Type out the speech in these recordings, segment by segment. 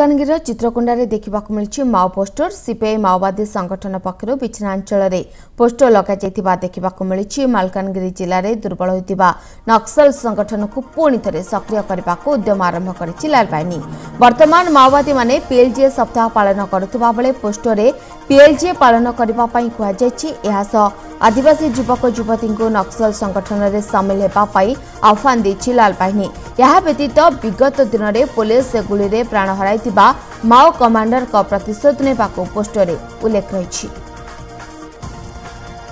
मालकानगिरी चित्रकोंडारे देखा मिली माओ poster CPI माओवादी संगठन पक्षर विछिन्नांचल पोस्टर लगा देखा मिली मालकानगिरी जिले में दुर्बल होता नक्सल संगठन को पुणी थे सक्रिय करने को उद्यम आरंभ कर लाल बाहिनी। वर्तमान माओवादी माने पीएलजीए सप्ताह पालन करुवा बेले पोस्टर पीएलजीए पालन करने कहुई। आदिवासी युवक युवती को नक्सल संगठन में सामिल होगापी आह्वान देछि लाल बाहिनी। यह व्यतीत विगत दिन में पुलिस गुली रे प्राण हराइथिबा माओ कमांडर का प्रतिशोध नेबा को पोस्टर रे उल्लेख रही।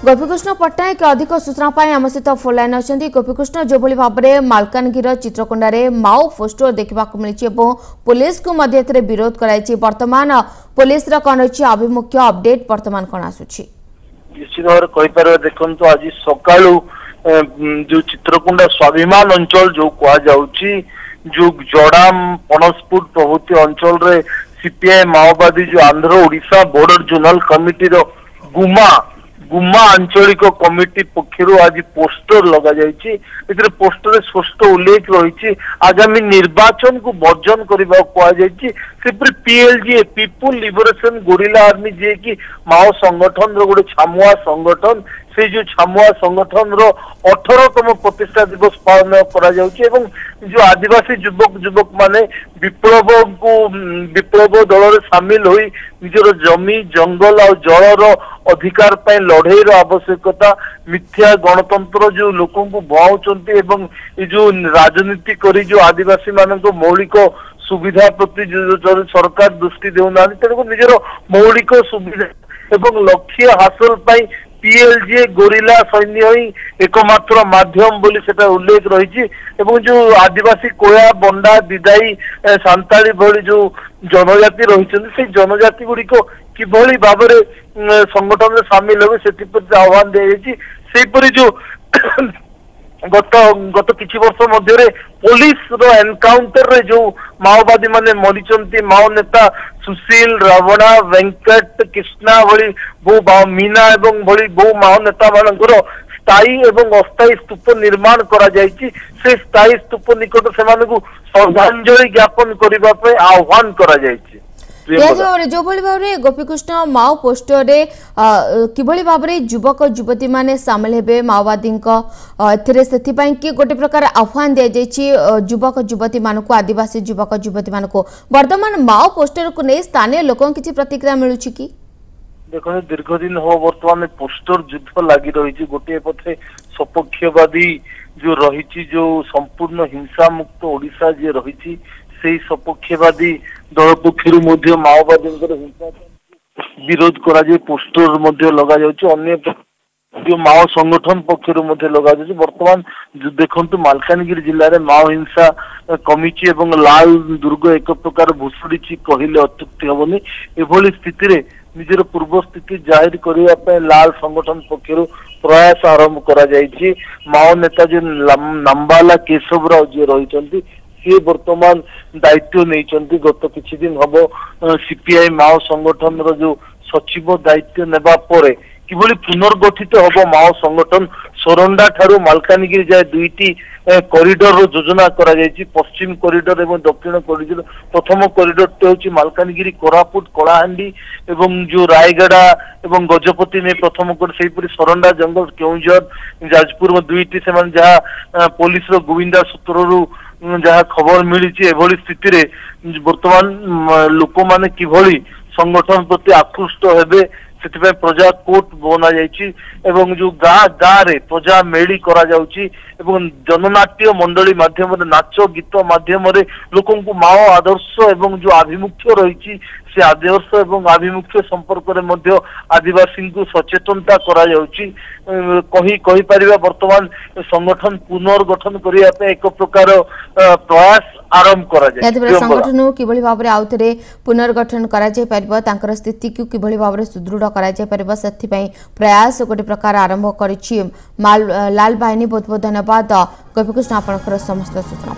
गोपीकृष्ण पट्टनायक अधिक सूचना पाई आम सहित फोन लाइन अच्छा। गोपीकृष्ण जो भाव में मालकानगिरी चित्रकोंडारे माओ पोस्टर देखा मिली पुलिस को विरोध कराई वर्तमान पुलिस कौन रही आभिमुख्य अपडेट वर्तमान कौन आसुछि निश्चित भाव कहीपर देखो आज सकाळू जो चित्रकोंडा स्वाभिमान अंचल जो कहुची जो जड़ाम पणसपुर प्रभृति अंचल रे सीपीआई माओवादी जो Andhra Odisha border zonal committee रो गुमा आंचलिक कमिटी पक्षर आज पोस्टर लगा जाइए। पोस्टर स्पष्ट उल्लेख रही आगामी निर्वाचन को वर्जन करने कहुई। PLG people liberation guerrilla army जे कि माओ संगठन रो गोटे छामुआ संगठन से जो छामुआ संगठन रो 18तम प्रतिष्ठा दिवस पालन करा जाउची एवं जो आदिवासी युवक माने विप्लव दल रे शामिल होई निजर जमी जंगल और जलर अधिकार पाई लड़ाई रो आवश्यकता मिथ्या गणतंत्र जो लोकों को भावुचंती एवं जो राजनीति करी जो आदिवासी मानक मौलिक सुविधा प्रति जो सरकार दृष्टि देउना तेणु निजर मौलिक सुविधा एवं लक्ष्य हासिल पाई पीएलजी गोरिल्ला सैन्य ही एकमात्र माध्यम बोली सेटा उल्लेख रही। जो आदिवासी कोया बंडा दिदाई सांताली भली जो जनजाति रही जनजाति गुड़िक किभली भाव में संगठन में सामिल होवे से आह्वान दिखाई। जो गत किछि वर्ष मध्य पुलिस रो एनकाउंटर रे जो माओवादी माने मरीचंती माओ नेता सुशील रावणा वेंकट कृष्णा भली बहु मीना एवं भली बहु माओ नेता मानकर स्थायी एवं अस्थायी स्तूप निर्माण करा जायछि। से स्थायी स्तूप निकट से श्रद्धांजलि ज्ञापन करबा पे आह्वान करा जायछि। जो भाव में गोपीकृष्ण माओ पोस्टर किभली भाव में युवक युवती माने सामिल हेबे माओवादी कि गोटे प्रकार आह्वान दि जाइए युवक युवती मानक आदिवासी युवक युवती मानक वर्तमान माओ पोस्टर को नहीं स्थानीय लोकों किसी प्रतिक्रिया मिलूँ कि देखो दीर्घ दिन हो वर्तमान पोस्टर युद्ध लगी रही गोटे पथे सपक्षवादी जो रही जो संपूर्ण हिंसा मुक्त ओडिशा जे रही से सपक्षवादी दल पक्षर माओवादी हिंसा विरोध करा पोस्टर लगा अन्य जो माओ संगठन पक्षर लगा वर्तमान देखो मालकानगिरी जिले में माओ हिंसा कमी एवं लाल दुर्ग एक प्रकार भुशुड़ी कहले अत्युक्ति हेनी। एभली स्थिति रे निजर पूर्व स्थिति जाहिर करने लाल संगठन पक्षर प्रयास आरंभ करा जायछि। माओ नेता जो नाम्बाला केशव राव जी रही सी वर्तमान दायित्व नहीं गत किछि दिन हम सीपीआई माओ संगठन रो जो सचिव दायित्व नेबा परे किभली पुनर्गठित हम माओ संगठन सोरंडा ठारू मालकानगिरी जाए दुईटी कॉरिडोर रो योजना करा जायछि। पश्चिम कॉरिडोर एवं दक्षिण कॉरिडोर प्रथम कॉरिडोर टे होछि मालकानगिरी कोरापुट कलाहांडी एवं जो रायगड़ा एवं गजपति में प्रथम कॉरिडोर सोरंडा जंगल केउंझर जाजपुर में दुईटी से जहाँ पुलिस रो गोविंदा सूत्ररू जहाँ खबर मिली एभली स्थिति रे वर्तमान लोक माने किभली संगठन प्रति आकृष्ट हेबे से प्रजा कोर्ट बना जाइए जो गाँ रे प्रजा मेली करा जाउची एवं जननाट्य मंडली माध्यम नाच गीत माध्यम लोक माओ आदर्श एवं जो आभिमुख्य रही से आदर्श एवं आभिमुख्य संपर्क में आदिवासी को सचेतनता करा जाउची। कही परिबा वर्तमान संगठन पुनर्गठन करने एक प्रकार प्रयास आरंभ करा जाय। संगठन किभली भाव में आउथरे पुनर्गठन करा जाय परिबो तांकर स्थिति को किभली भाव में सुदृढ़ करा जाय परिबो सेथि पई प्रयास गोटे प्रकार आरंभ करिछि लाल बाहिनी। बहुत बहुत धन्यवाद गोपीकृष्ण आपनकर समस्त सूचना।